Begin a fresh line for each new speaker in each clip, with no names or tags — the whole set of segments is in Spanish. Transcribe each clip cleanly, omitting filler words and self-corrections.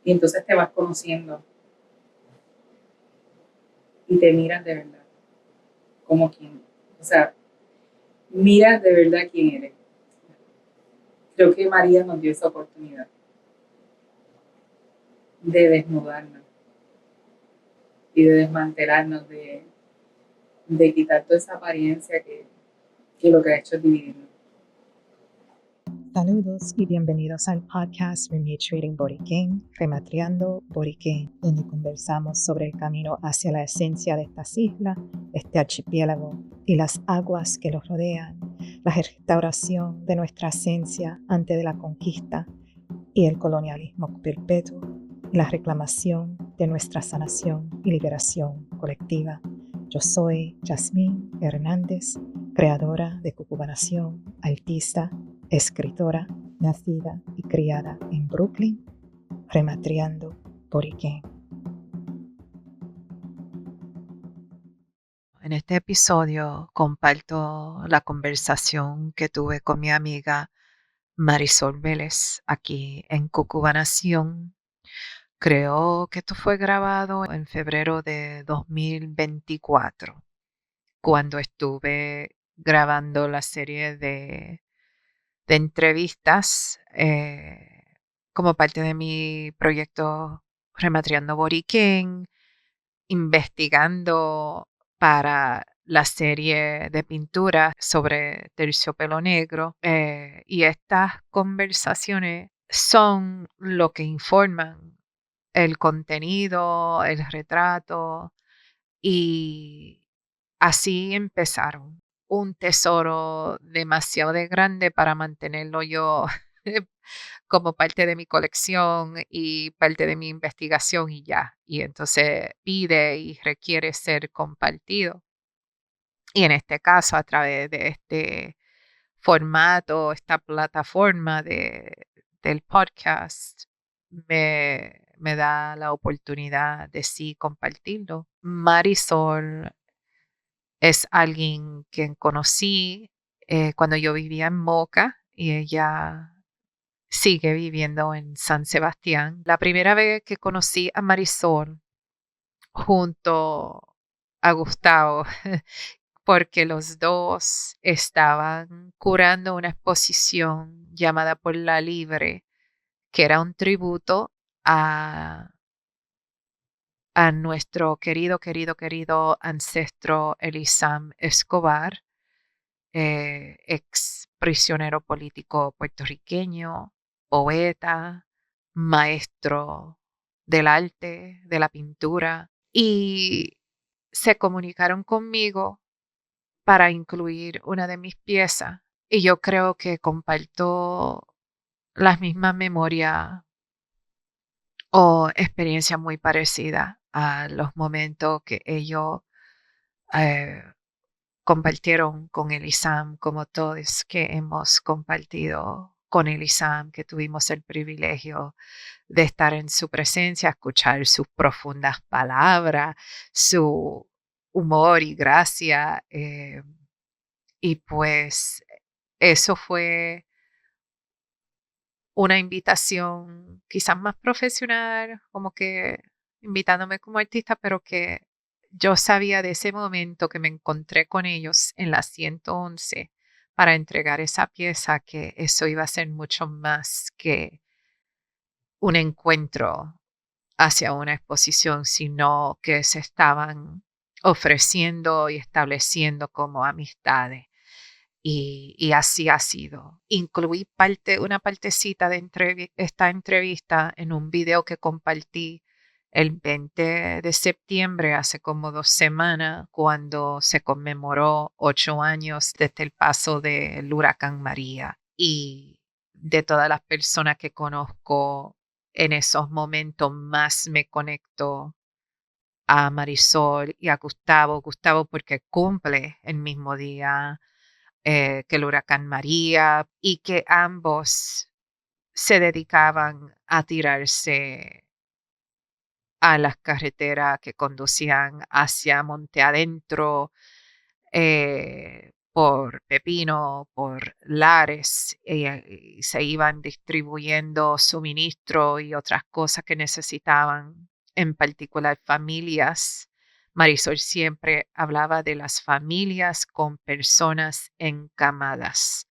Y entonces te vas conociendo y te miras de verdad como quien, o sea, miras de verdad quién eres. Creo que María nos dio esa oportunidad de desnudarnos y de desmantelarnos, de quitar toda esa apariencia que lo que ha hecho es dividirnos.
Saludos y bienvenidos al podcast Rematriating Boriquén, Rematriando Boriquén, donde conversamos sobre el camino hacia la esencia de estas islas, este archipiélago y las aguas que los rodean, la restauración de nuestra esencia antes de la conquista y el colonialismo perpetuo, y la reclamación de nuestra sanación y liberación colectiva. Yo soy Yasmín Hernández, creadora de Cucubanación, artista, escritora, nacida y criada en Brooklyn, rematriando Boriquén. En este episodio comparto la conversación que tuve con mi amiga Marisol Vélez aquí en Cucubanación. Creo que esto fue grabado en febrero de 2024, cuando estuve grabando la serie de entrevistas como parte de mi proyecto Rematriando Boriquén, investigando para la serie de pintura sobre terciopelo negro. Y estas conversaciones son lo que informan el contenido, el retrato, y así empezaron. Un tesoro demasiado de grande para mantenerlo yo como parte de mi colección y parte de mi investigación y ya. Y entonces pide y requiere ser compartido. Y en este caso, a través de este formato, esta plataforma del podcast, me da la oportunidad de sí compartirlo. Marisol es alguien que conocí cuando yo vivía en Moca y ella sigue viviendo en San Sebastián. La primera vez que conocí a Marisol junto a Gustavo, porque los dos estaban curando una exposición llamada Por la Libre, que era un tributo a, a nuestro querido ancestro Elisam Escobar, ex prisionero político puertorriqueño, poeta, maestro del arte, de la pintura, y se comunicaron conmigo para incluir una de mis piezas. Y yo creo que comparto las mismas memorias o experiencias muy parecidas a los momentos que ellos eh, compartieron con Elisam, como todos que hemos compartido con Elisam, que tuvimos el privilegio de estar en su presencia, escuchar sus profundas palabras, su humor y gracia. Y pues eso fue una invitación quizás más profesional, como que invitándome como artista, pero que yo sabía de ese momento que me encontré con ellos en la 111 para entregar esa pieza, que eso iba a ser mucho más que un encuentro hacia una exposición, sino que se estaban ofreciendo y estableciendo como amistades. Y así ha sido. Incluí una partecita de esta entrevista en un video que compartí el 20 de septiembre, hace como 2 semanas, cuando se conmemoró 8 años desde el paso del huracán María. Y de todas las personas que conozco en esos momentos, más me conecto a Marisol y a Gustavo. Gustavo porque cumple el mismo día que el huracán María, y que ambos se dedicaban a tirarse a las carreteras que conducían hacia Monte Adentro, por Pepino, por Lares, y se iban distribuyendo suministro y otras cosas que necesitaban, en particular familias. Marisol siempre hablaba de las familias con personas encamadas.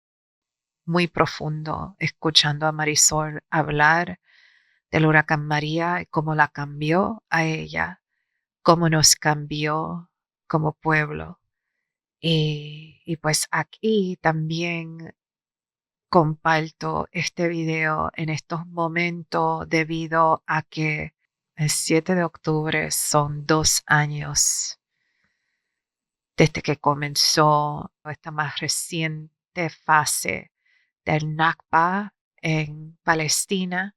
Muy profundo, escuchando a Marisol hablar del huracán María y cómo la cambió a ella, cómo nos cambió como pueblo. Y pues aquí también comparto este video en estos momentos debido a que el 7 de octubre son 2 años desde que comenzó esta más reciente fase del Nakba en Palestina,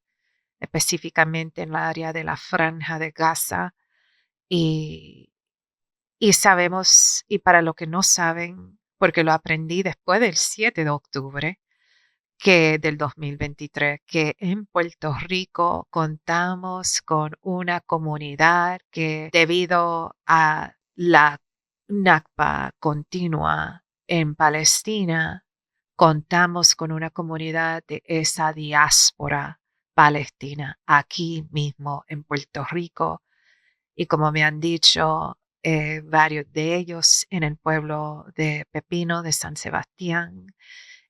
específicamente en la área de la Franja de Gaza. Y, y sabemos, y para los que no saben, porque lo aprendí después del 7 de octubre, que del 2023, que en Puerto Rico contamos con una comunidad que debido a la Nakba continua en Palestina, contamos con una comunidad de esa diáspora palestina aquí mismo en Puerto Rico. Y como me han dicho varios de ellos en el pueblo de Pepino, de San Sebastián,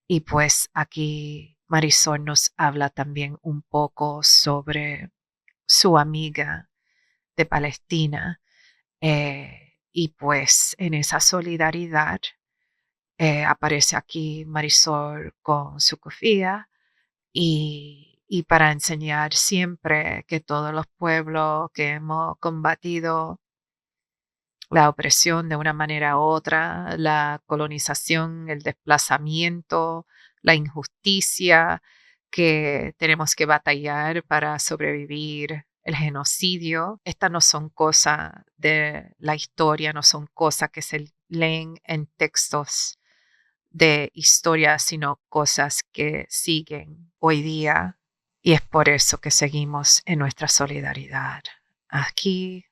y pues aquí Marisol nos habla también un poco sobre su amiga de Palestina. Y pues en esa solidaridad aparece aquí Marisol con su cofía y para enseñar siempre que todos los pueblos que hemos combatido la opresión de una manera u otra, la colonización, el desplazamiento, la injusticia, que tenemos que batallar para sobrevivir, el genocidio. Estas no son cosas de la historia, no son cosas que se leen en textos de historia, sino cosas que siguen hoy día. Y es por eso que seguimos en nuestra solidaridad. Aquí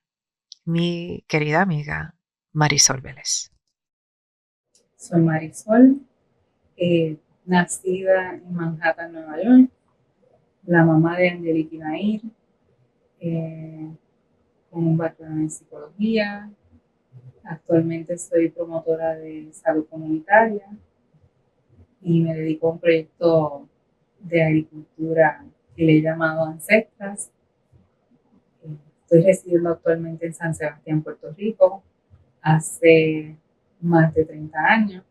mi querida amiga Marisol Vélez.
Soy Marisol, nacida en Manhattan, Nueva York, la mamá de Angelique y Nair, con un background en psicología. Actualmente soy promotora de salud comunitaria y me dedico a un proyecto de agricultura que le he llamado Ancestras. Estoy residiendo actualmente en San Sebastián, Puerto Rico, hace más de 30 años.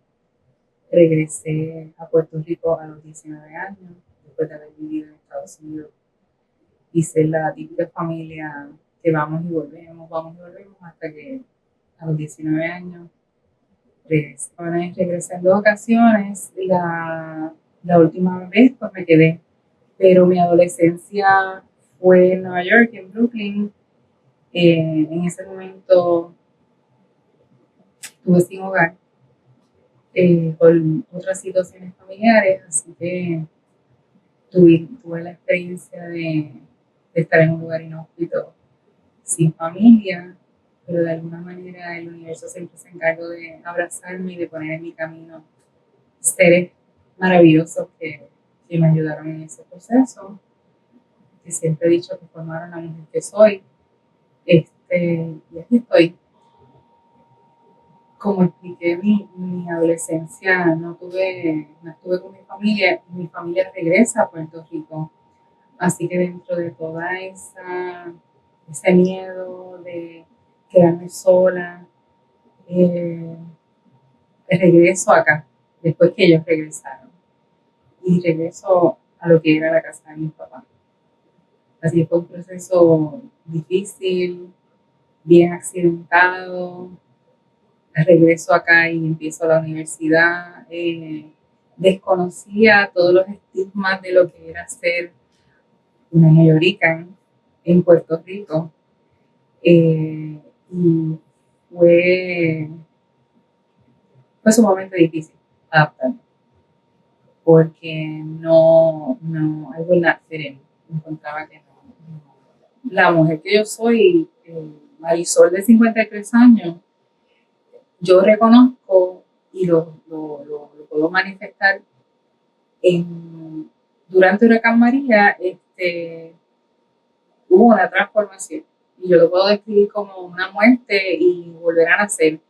Regresé a Puerto Rico a los 19 años, después de haber vivido en Estados Unidos. Hice la típica familia que vamos y volvemos, hasta que a los 19 años regresé. Bueno, regresé en 2 ocasiones. La última vez pues me quedé, pero mi adolescencia fue en Nueva York, en Brooklyn. En ese momento estuve sin hogar por otras situaciones familiares, así que tuve la experiencia de estar en un lugar inhóspito sin familia, pero de alguna manera el universo siempre se encargó de abrazarme y de poner en mi camino seres maravillosos que me ayudaron en ese proceso, que siempre he dicho que formaron la mujer que soy. Y aquí estoy. Como expliqué, mi adolescencia no estuve con mi familia regresa a Puerto Rico. Así que dentro de toda ese miedo de quedarme sola, eh, regreso acá, después que ellos regresaron. Y regreso a lo que era la casa de mis papás. Así que fue un proceso difícil, bien accidentado. Regreso acá y empiezo la universidad. Desconocía todos los estigmas de lo que era ser una neoyoricana en Puerto Rico. Y fue, fue sumamente difícil adaptarme, porque I will not fit in. Encontraba que no. La mujer que yo soy, Marisol de 53 años, yo reconozco y lo puedo manifestar durante Huracán María, hubo una transformación. Y yo lo puedo describir como una muerte y volver a nacer.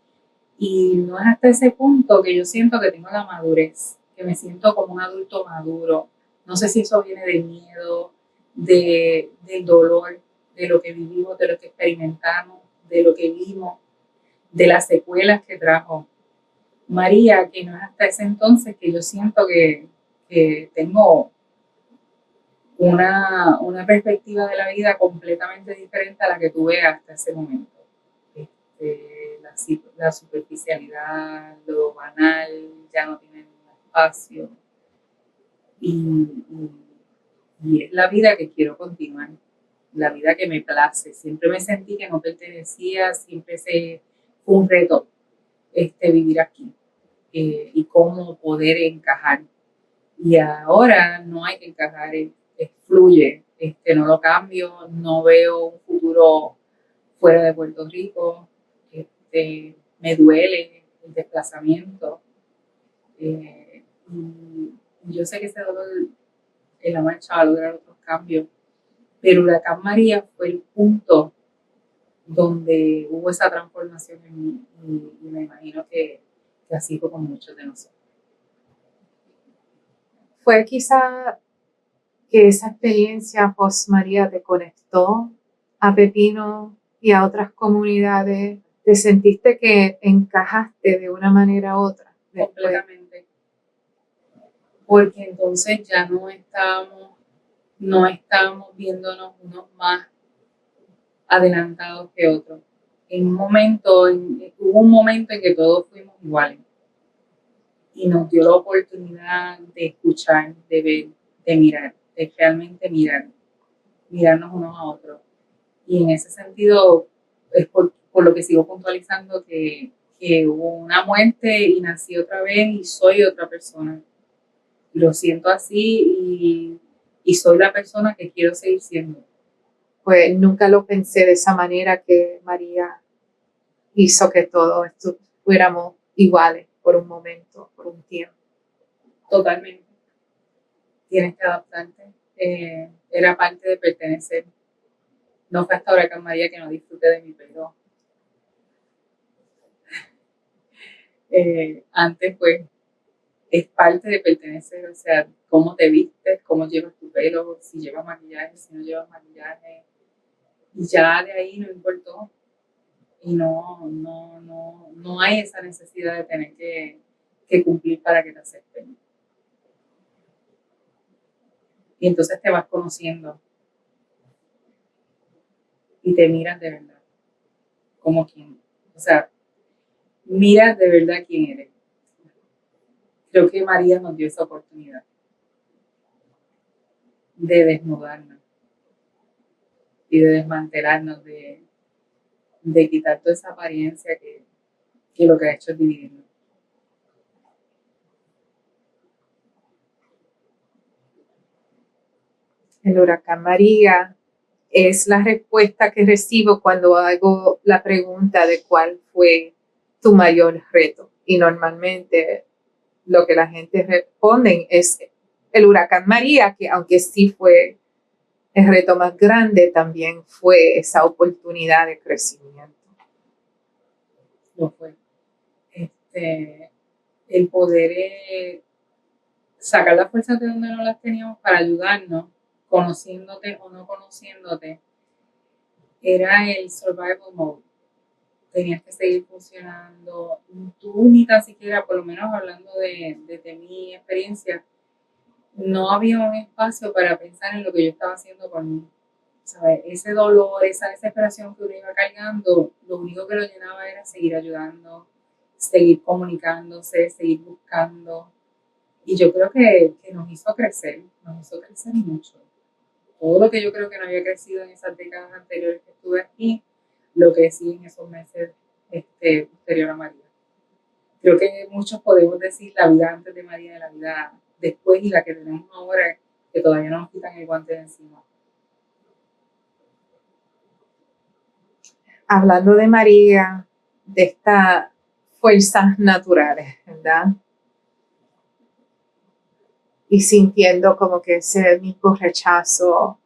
Y no es hasta ese punto que yo siento que tengo la madurez, que me siento como un adulto maduro. No sé si eso viene del miedo, del dolor, de lo que vivimos, de lo que experimentamos, de lo que vimos, de las secuelas que trajo María, que no es hasta ese entonces que yo siento que tengo una perspectiva de la vida completamente diferente a la que tuve hasta ese momento. La superficialidad, lo banal, ya no tiene espacio. Y es la vida que quiero continuar, la vida que me place. Siempre me sentí que no pertenecía, siempre fue un reto vivir aquí y cómo poder encajar. Y ahora no hay que encajar, fluye, no lo cambio, no veo un futuro fuera de Puerto Rico, me duele el desplazamiento. Y yo sé que ese dolor en la marcha va a lograr otros cambios, pero Huracán María fue el punto donde hubo esa transformación en mí y me imagino que así fue con muchos de nosotros.
Fue quizá que esa experiencia post María te conectó a Pepino y a otras comunidades. ¿Te sentiste que encajaste de una manera u otra?
Completamente. Porque entonces ya no estábamos viéndonos unos más adelantados que otros. Hubo un momento en que todos fuimos iguales y nos dio la oportunidad de escuchar, de ver, de mirar, de realmente mirarnos unos a otros. Y en ese sentido es por lo que sigo puntualizando que hubo una muerte y nací otra vez y soy otra persona. Lo siento así y soy la persona que quiero seguir siendo.
Pues nunca lo pensé de esa manera, que María hizo que todos fuéramos iguales por un momento, por un tiempo.
Totalmente. Tienes que adaptarte. Era parte de pertenecer. No fue hasta Huracán María que no disfruté de mi pelo. Antes, pues, es parte de pertenecer, o sea, cómo te vistes, cómo llevas tu pelo, si llevas maquillaje, si no llevas maquillaje. Y ya de ahí no importó. Y no hay esa necesidad de tener que cumplir para que te acepten. Y entonces te vas conociendo y te miras de verdad, como quien, o sea, miras de verdad quién eres. Creo que María nos dio esa oportunidad de desnudarnos y de desmantelarnos, de quitar toda esa apariencia que lo que ha hecho es dividirnos.
El huracán María es la respuesta que recibo cuando hago la pregunta de cuál fue tu mayor reto. Y normalmente lo que la gente responde es el huracán María, que aunque sí fue el reto más grande, también fue esa oportunidad de crecimiento.
Lo fue. El poder sacar las fuerzas de donde no las teníamos para ayudarnos, conociéndote o no conociéndote, era el survival mode. Tenías que seguir funcionando. Tú ni tan siquiera, por lo menos hablando de mi experiencia, no había un espacio para pensar en lo que yo estaba haciendo por mí. ¿Sabes? Ese dolor, esa desesperación que uno iba cargando, lo único que lo llenaba era seguir ayudando, seguir comunicándose, seguir buscando. Y yo creo que nos hizo crecer mucho. Todo lo que yo creo que no había crecido en esas décadas anteriores que estuve aquí, lo crecí en esos meses posterior a María. Creo que muchos podemos decir la vida antes de María y la vida después y la que tenemos ahora, que todavía no nos quitan el guante de encima.
Hablando de María, de esta
fuerzas naturales, ¿verdad? Y sintiendo como que ese mismo rechazo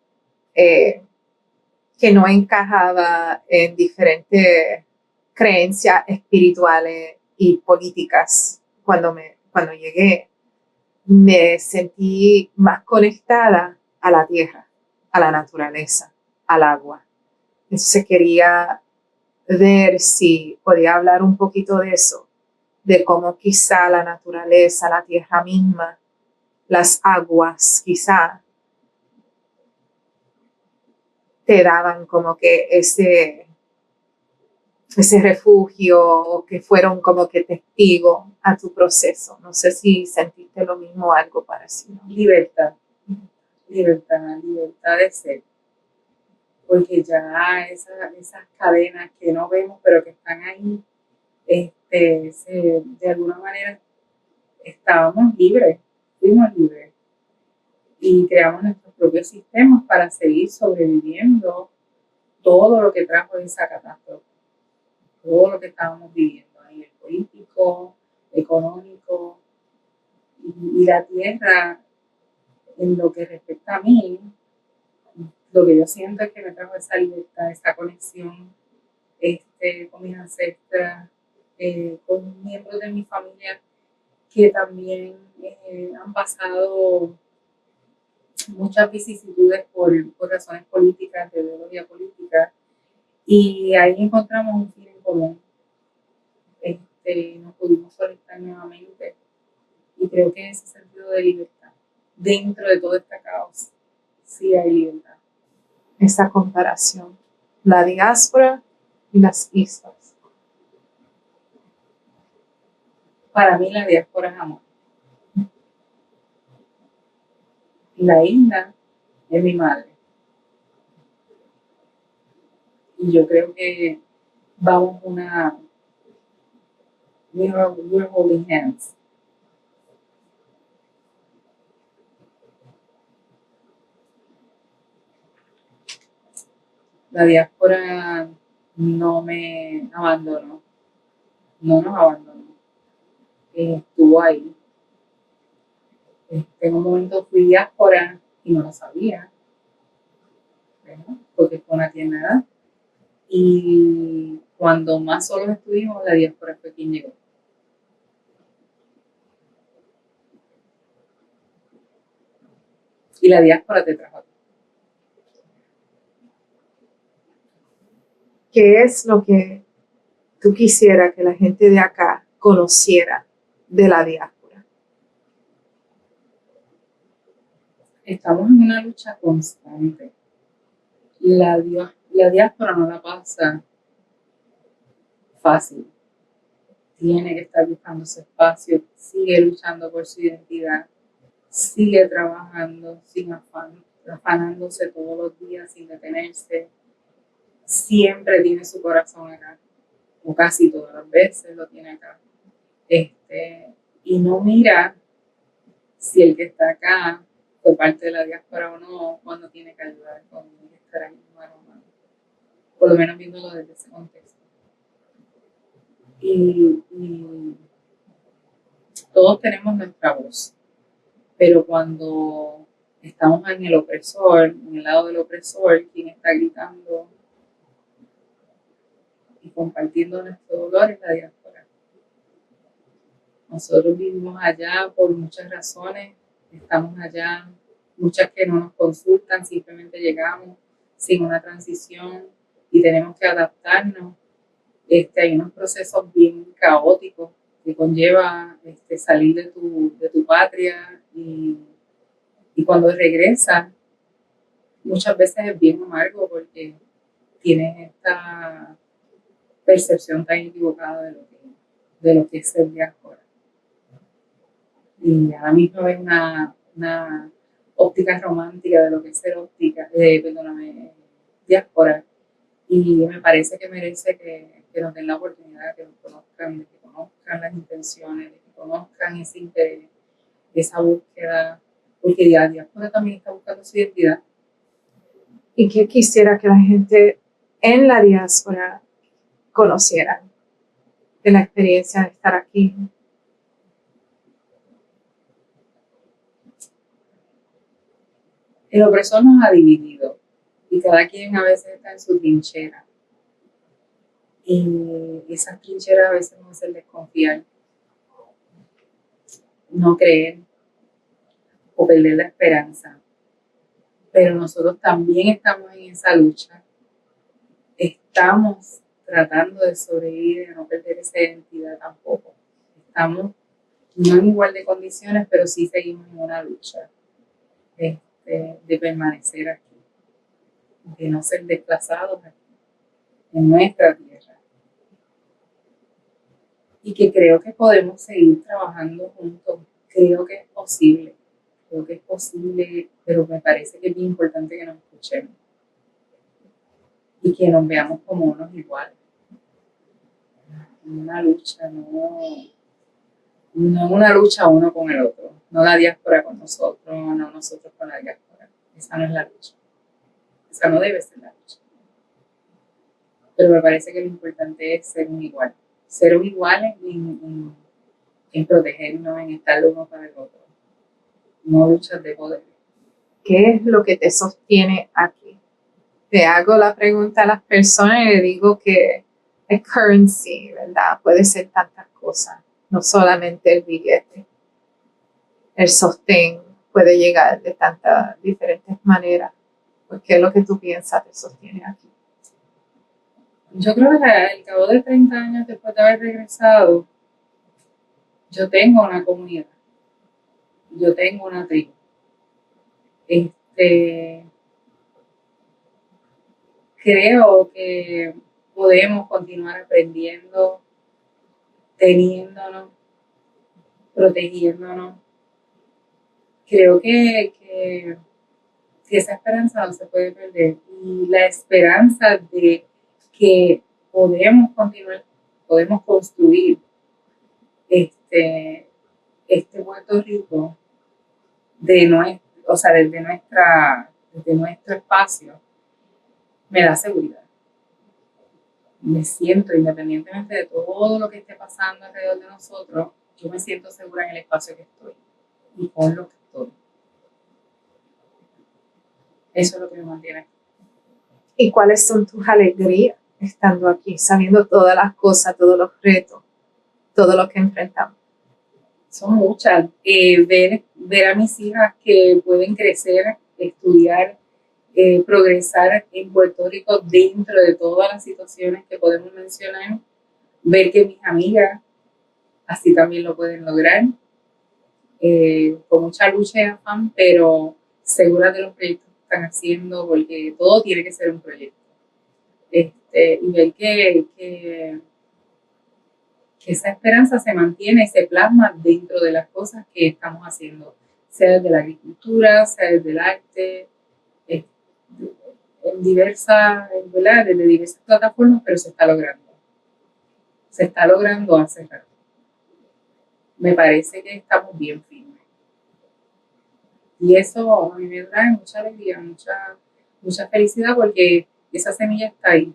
que no encajaba en diferentes creencias espirituales y políticas. Cuando llegué, me sentí más conectada a la tierra, a la naturaleza, al agua. Entonces quería ver si podía hablar un poquito de eso, de cómo quizá la naturaleza, la tierra misma, las aguas quizá te daban como que ese refugio, o que fueron como que testigos a tu proceso. No sé si sentiste lo mismo o algo parecido.
Libertad, libertad de ser. Porque ya esas cadenas que no vemos, pero que están ahí, de alguna manera estábamos libres, fuimos libres. Y creamos nuestros propios sistemas para seguir sobreviviendo todo lo que trajo esa catástrofe, todo lo que estábamos viviendo a nivel político, económico, y la tierra, en lo que respecta a mí, lo que yo siento es que me trajo esa libertad, esa conexión con mis ancestras, con miembros de mi familia que también han pasado muchas vicisitudes por razones políticas, de ideología política, y ahí encontramos un fin en común. Nos pudimos conectar nuevamente, y creo que ese sentido de libertad, dentro de todo este caos, sí hay libertad.
Esa comparación, la diáspora y las islas.
Para mí la diáspora es amor. La isla es mi madre. Y yo creo que vamos we're holding hands. La diáspora no me abandonó, no nos abandonó, estuvo ahí. En un momento fui diáspora y no lo sabía, ¿verdad? Porque fue una tienda de edad. Y cuando más solos estuvimos, la diáspora fue quien llegó. Y la diáspora te trajo.
¿Qué es lo que tú quisieras que la gente de acá conociera de la diáspora?
Estamos en una lucha constante. La diáspora no la pasa fácil. Tiene que estar buscando su espacio, sigue luchando por su identidad, sigue trabajando sin afán, afanándose todos los días sin detenerse. Siempre tiene su corazón acá, o casi todas las veces lo tiene acá. Y no mira si el que está acá fue parte de la diáspora o no, cuando tiene que ayudar, cuando tiene que estar ahí mano a mano. Por lo menos viéndolo desde ese contexto. Y todos tenemos nuestra voz, pero cuando estamos en el opresor, en el lado del opresor, quien está gritando y compartiendo nuestro dolor es la diáspora. Nosotros vivimos allá por muchas razones, estamos allá, muchas que no nos consultan, simplemente llegamos sin una transición y tenemos que adaptarnos. Hay unos procesos bien caóticos que conlleva salir de tu patria, y cuando regresas muchas veces es bien amargo porque tienes esta percepción tan equivocada de lo que es ser diáspora. Y ahora mismo es una óptica romántica de lo que es ser diáspora, y me parece que merece que nos den la oportunidad, que nos conozcan, de que conozcan las intenciones, de que conozcan ese interés, esa búsqueda, porque la diáspora también está buscando su identidad.
¿Y qué quisiera que la gente en la diáspora conociera? de la experiencia de estar aquí?
El opresor nos ha dividido y cada quien a veces está en su trinchera. Y esas trincheras a veces nos hacen desconfiar, no creer o perder la esperanza. Pero nosotros también estamos en esa lucha. Estamos tratando de sobrevivir y de no perder esa identidad tampoco. Estamos no en igual de condiciones, pero sí seguimos en una lucha de permanecer aquí, de no ser desplazados aquí, en nuestra tierra. Y que creo que podemos seguir trabajando juntos. Creo que es posible, pero me parece que es bien importante que nos escuchemos y que nos veamos como unos iguales. Una lucha, no una lucha uno con el otro, no la diáspora con nosotros, no nosotros con la diáspora. Esa no es la lucha. Esa no debe ser la lucha. Pero me parece que lo importante es ser un igual. Ser un igual en protegernos, en estar uno para el otro. No luchas de poder.
¿Qué es lo que te sostiene aquí? Te hago la pregunta a las personas y le digo que es currency, ¿verdad? Puede ser tantas cosas, no solamente el billete. El sostén puede llegar de tantas diferentes maneras. Pues, ¿qué es lo que tú piensas te sostiene aquí?
Yo creo que al cabo de 30 años después de haber regresado, yo tengo una comunidad, yo tengo una tribu. Creo que podemos continuar aprendiendo, teniéndonos, protegiéndonos. Creo que esa esperanza no se puede perder. Y la esperanza de que podemos continuar, podemos construir este Puerto Rico desde nuestro espacio, me da seguridad. Me siento, independientemente de todo lo que esté pasando alrededor de nosotros, yo me siento segura en el espacio que estoy y con lo que estoy. Eso es lo que me mantiene aquí.
¿Y cuáles son tus alegrías estando aquí, sabiendo todas las cosas, todos los retos, todo lo que enfrentamos?
Son muchas. Ver a mis hijas que pueden crecer, estudiar, progresar en Puerto Rico dentro de todas las situaciones que podemos mencionar, ver que mis amigas así también lo pueden lograr, con mucha lucha y afán, pero seguras de los proyectos que están haciendo, porque todo tiene que ser un proyecto. Y ver que esa esperanza se mantiene y se plasma dentro de las cosas que estamos haciendo, sea desde la agricultura, sea desde el arte, en diversas, ¿verdad? Desde diversas plataformas, pero se está logrando. Se está logrando hace rato. Me parece que estamos bien firmes. Y eso a mí me trae mucha alegría, mucha felicidad, porque esa semilla está ahí.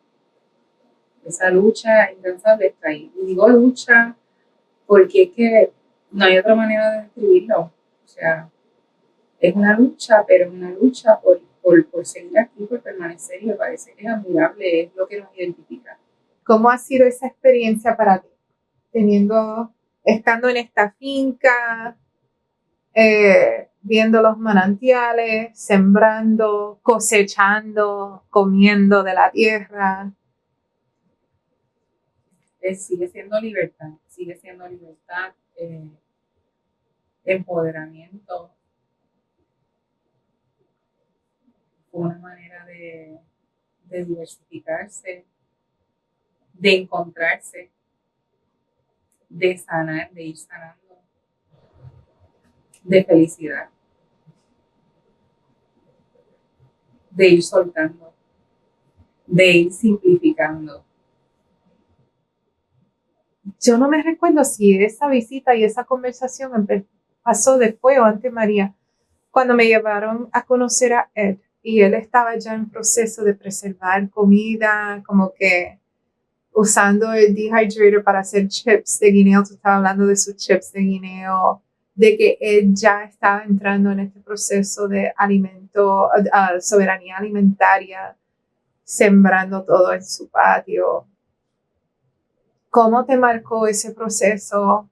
Esa lucha incansable está ahí. Y digo lucha porque es que no hay otra manera de describirlo. O sea, es una lucha, pero es una lucha por seguir aquí, por permanecer, y me parece que es admirable, es lo que nos identifica.
¿Cómo ha sido esa experiencia para ti? Estando en esta finca, viendo los manantiales, sembrando, cosechando, comiendo de la tierra.
Sigue siendo libertad, empoderamiento, una manera de diversificarse, de encontrarse, de sanar, de ir sanando, de felicidad, de ir soltando, de ir simplificando.
Yo no me recuerdo si esa visita y esa conversación pasó después o antes, María, cuando me llevaron a conocer a Ed y él estaba ya en proceso de preservar comida, como que usando el dehydrator para hacer chips de guineo. Tú estabas hablando de sus chips de guineo, de que él ya estaba entrando en este proceso de soberanía alimentaria, sembrando todo en su patio. ¿Cómo te marcó ese proceso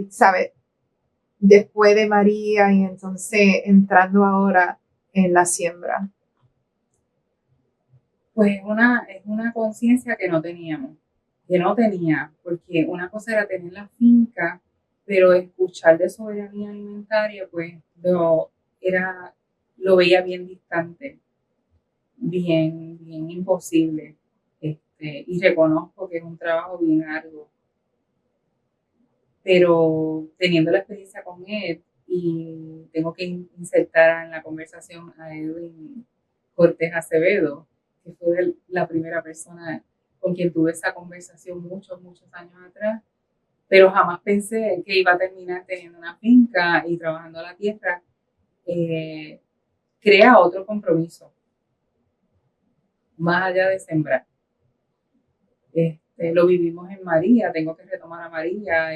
¿sabes? Después de María y entonces entrando ahora en la siembra?
Pues es una conciencia que no teníamos, que no tenía, porque una cosa era tener la finca, pero escuchar de soberanía alimentaria, pues lo veía bien distante, bien imposible. Y reconozco que es un trabajo bien arduo, pero teniendo la experiencia con él, y tengo que insertar en la conversación a Edwin Cortés Acevedo, que fue la primera persona con quien tuve esa conversación muchos años atrás, pero jamás pensé que iba a terminar teniendo una finca y trabajando la tierra. Crea otro compromiso, más allá de sembrar. Lo vivimos en María, tengo que retomar a María,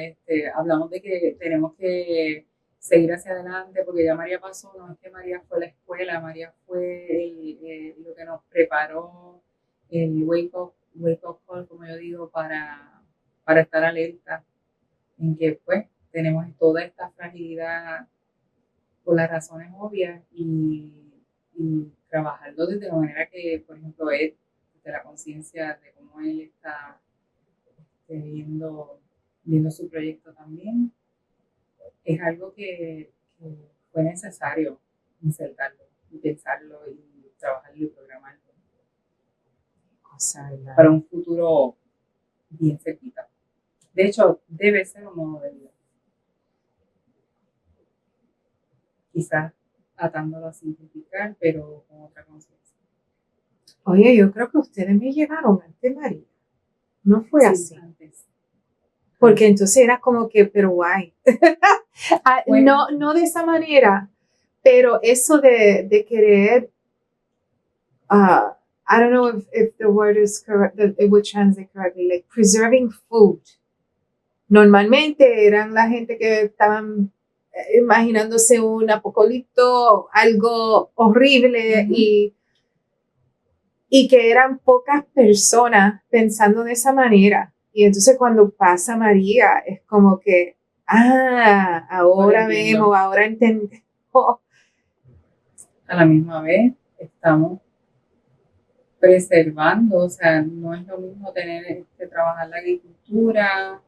hablamos de que tenemos que seguir hacia adelante porque ya María pasó, no es que María fue la escuela, María fue lo que nos preparó, el wake up call, como yo digo, para estar alerta en que pues tenemos toda esta fragilidad por las razones obvias y trabajarlo desde la manera que, por ejemplo, él, de la conciencia de cómo él está viendo su proyecto también, es algo que fue necesario insertarlo y pensarlo y trabajarlo y programarlo para un futuro bien cerquita. De hecho, debe ser un modo de vida. Quizás atándolo a simplificar, pero con otra conciencia.
Oye, yo creo que ustedes me llevaron ante María. No fue
Sí,
así.
antes.
Porque entonces era como que, pero guay.
Bueno.
No de esa manera, pero eso de querer, I don't know if the word is correct, that it would translate correctly, like preserving food. Normalmente eran la gente que estaban imaginándose un apocalipto, algo horrible, y que eran pocas personas pensando de esa manera. Y entonces cuando pasa María, es como que, ahora vemos, ahora entendemos.
A la misma vez estamos preservando, o sea, no es lo mismo trabajar la agricultura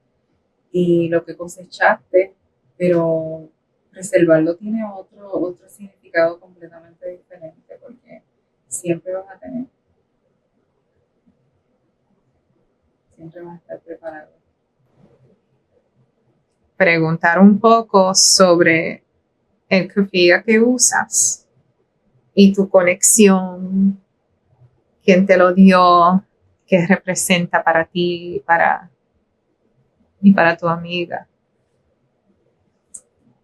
y lo que cosechaste, pero preservarlo tiene otro significado completamente diferente porque siempre vas a estar preparado.
Preguntar un poco sobre el kefir que usas y tu conexión, quién te lo dio, qué representa para ti y para tu amiga.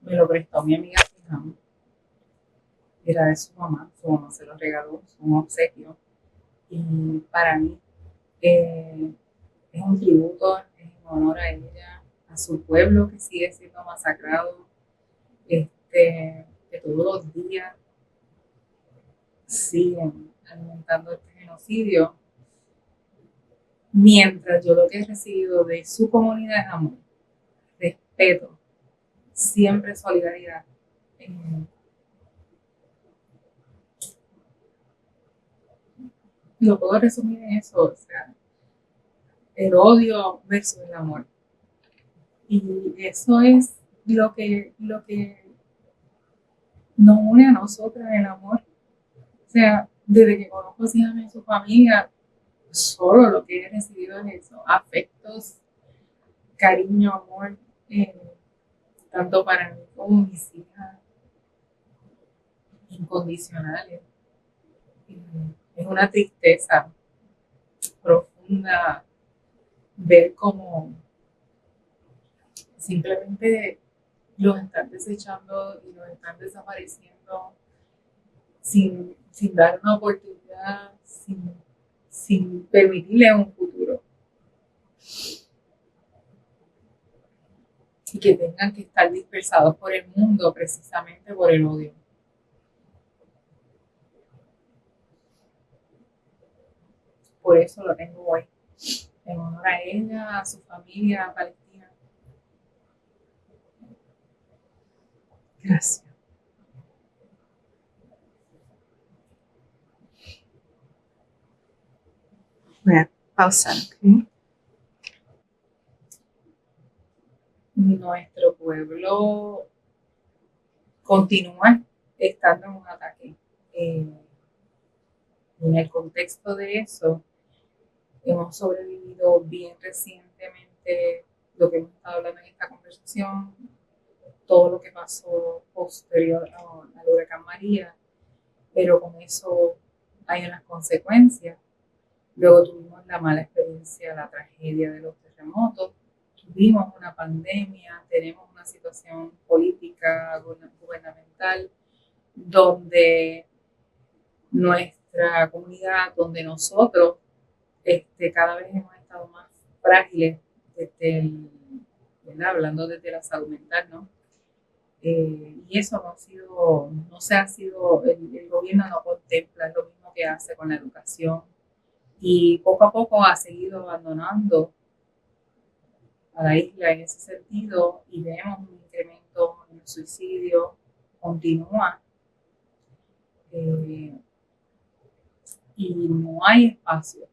Me lo prestó mi amiga Fiján. Era de su mamá se lo regaló, un obsequio. Y para mí es un tributo, es en honor a ella, a su pueblo que sigue siendo masacrado, que todos los días siguen alimentando este genocidio, mientras yo lo que he recibido de su comunidad es amor, respeto, siempre solidaridad. Lo puedo resumir en eso, o sea, el odio versus el amor. Y eso es lo que nos une a nosotras, el amor. O sea, desde que conozco a Síjame y su familia, solo lo que he recibido es eso, afectos, cariño, amor, tanto para mí como mis hijas, incondicionales. Es una tristeza profunda ver cómo simplemente los están desechando y los están desapareciendo sin dar una oportunidad, sin permitirle un futuro. Y que tengan que estar dispersados por el mundo precisamente por el odio. Por eso lo tengo hoy, en honor a ella, a su familia, a Palestina.
Gracias. Voy a pausar, ¿ok?
Nuestro pueblo continúa estando en un ataque. En el contexto de eso, hemos sobrevivido bien recientemente lo que hemos estado hablando en esta conversación, todo lo que pasó posterior al huracán María, pero con eso hay unas consecuencias. Luego tuvimos la mala experiencia, la tragedia de los terremotos, tuvimos una pandemia, tenemos una situación política, gubernamental, donde nuestra comunidad, donde nosotros cada vez hemos estado más frágiles, hablando desde la salud mental, ¿no? Y eso no se ha sido, el gobierno no contempla, es lo mismo que hace con la educación. Y poco a poco ha seguido abandonando a la isla en ese sentido y vemos un incremento en el suicidio, continúa. Y no hay espacio.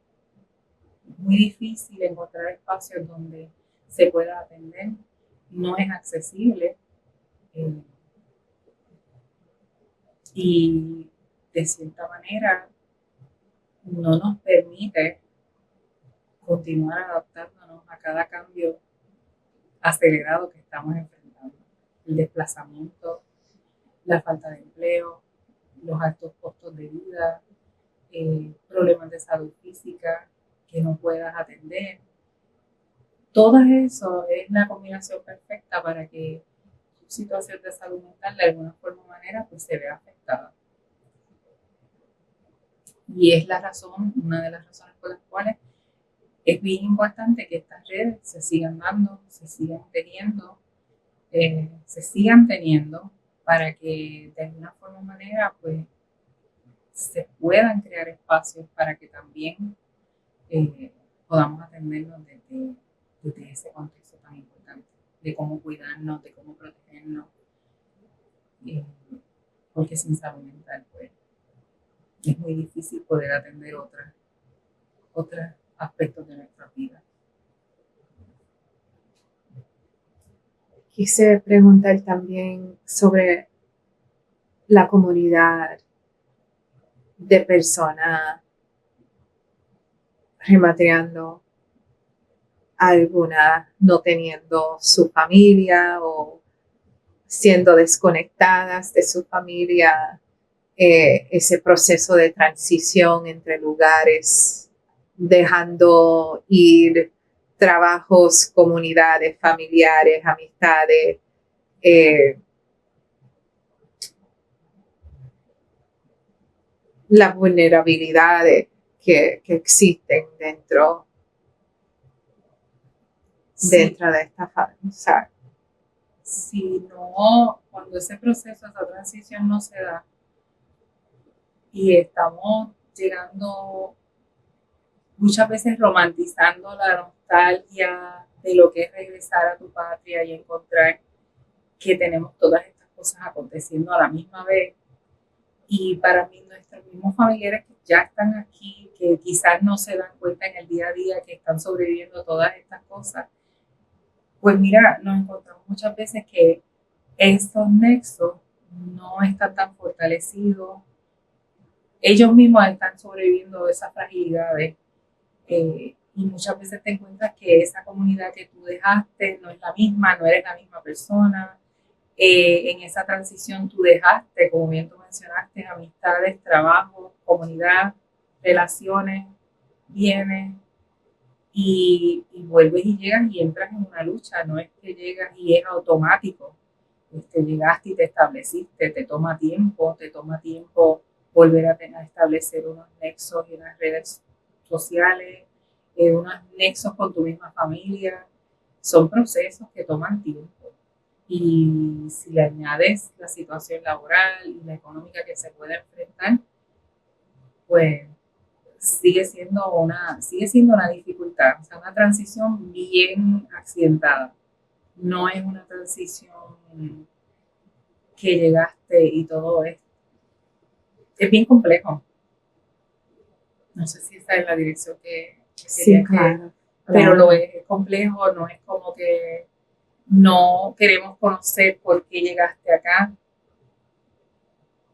Es muy difícil encontrar espacios donde se pueda atender, no es accesible. Y de cierta manera no nos permite continuar adaptándonos a cada cambio acelerado que estamos enfrentando. El desplazamiento, la falta de empleo, los altos costos de vida, problemas de salud física que no puedas atender. Todo eso es la combinación perfecta para que tu situación de salud mental de alguna forma o manera pues se vea afectada. Y es una de las razones por las cuales es bien importante que estas redes se sigan dando, se sigan teniendo para que de alguna forma o manera pues se puedan crear espacios para que también podamos atendernos desde ese contexto tan importante, de cómo cuidarnos, de cómo protegernos, porque sin salud mental pues es muy difícil poder atender otros aspectos de nuestra vida.
Quise preguntar también sobre la comunidad de personas repatriando, algunas no teniendo su familia o siendo desconectadas de su familia, ese proceso de transición entre lugares, dejando ir trabajos, comunidades, familiares, amistades, las vulnerabilidades que existen dentro de esta familia.
Si no, cuando ese proceso, esa transición no se da y estamos llegando muchas veces romantizando la nostalgia de lo que es regresar a tu patria y encontrar que tenemos todas estas cosas aconteciendo a la misma vez. Y para mí, nuestros mismos familiares que ya están aquí, que quizás no se dan cuenta en el día a día que están sobreviviendo todas estas cosas, pues mira, nos encontramos muchas veces que estos nexos no están tan fortalecidos. Ellos mismos están sobreviviendo a esas fragilidades. Y muchas veces te encuentras que esa comunidad que tú dejaste no es la misma, no eres la misma persona. En esa transición tú dejaste, como bien tú mencionaste, amistades, trabajo, comunidad, relaciones, bienes, y vuelves y llegas y entras en una lucha. No es que llegas y es automático. Llegaste y te estableciste, te toma tiempo volver a establecer unos nexos y unas redes sociales, unos nexos con tu misma familia. Son procesos que toman tiempo. Y si le añades la situación laboral y la económica que se puede enfrentar, pues sigue siendo una dificultad, o sea, una transición bien accidentada. No es una transición que llegaste y todo es bien complejo. No sé si esa es la dirección que
Sí, claro.
pero lo es complejo, no es como que no queremos conocer por qué llegaste acá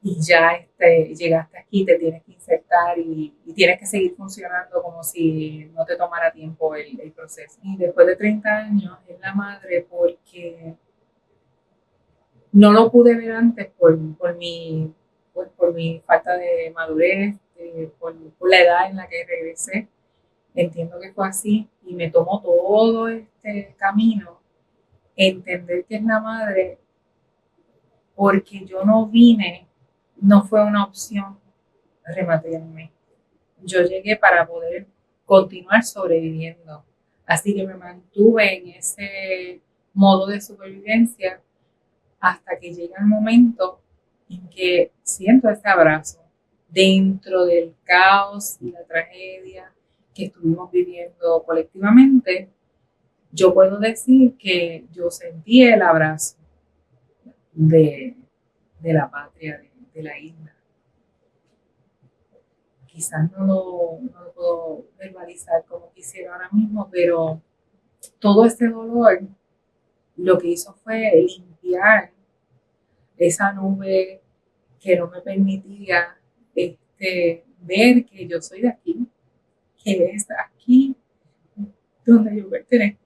y ya llegaste aquí, te tienes que insertar y tienes que seguir funcionando como si no te tomara tiempo el proceso. Y después de 30 años es la madre porque no lo pude ver antes por mi falta de madurez, por la edad en la que regresé. Entiendo que fue así y me tomó todo este camino entender que es la madre porque yo no vine, no fue una opción rematarme. Yo llegué para poder continuar sobreviviendo. Así que me mantuve en ese modo de supervivencia hasta que llega el momento en que siento ese abrazo dentro del caos y la tragedia que estuvimos viviendo colectivamente. Yo puedo decir que yo sentí el abrazo de, de la patria, de la isla. Quizás no lo puedo verbalizar como quisiera ahora mismo, pero todo este dolor lo que hizo fue limpiar esa nube que no me permitía ver que yo soy de aquí, que es aquí donde yo pertenezco.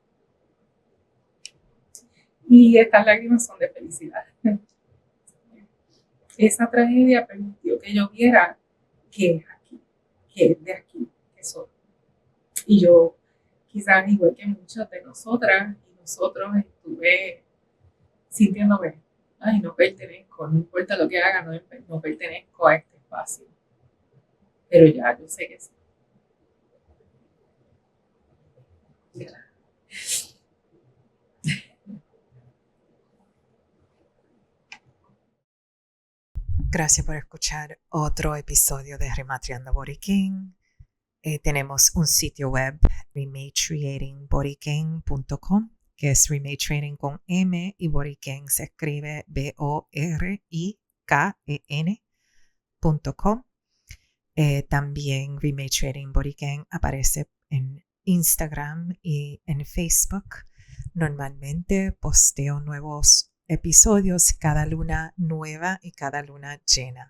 Y estas lágrimas son de felicidad. Esa tragedia permitió que yo viera que es aquí, que es de aquí, que soy. Y yo, quizás igual que muchas de nosotras y nosotros, estuve sintiéndome, ay, no pertenezco, no importa lo que haga, no pertenezco a este espacio. Pero ya, yo sé que sí.
Gracias por escuchar otro episodio de Rematriando Borinquen. Tenemos un sitio web, rematriatingborinquen.com, que es rematriating con M y Borinquen se escribe BORIKEN.com. También Rematriating Borinquen aparece en Instagram y en Facebook. Normalmente posteo nuevos episodios cada luna nueva y cada luna llena.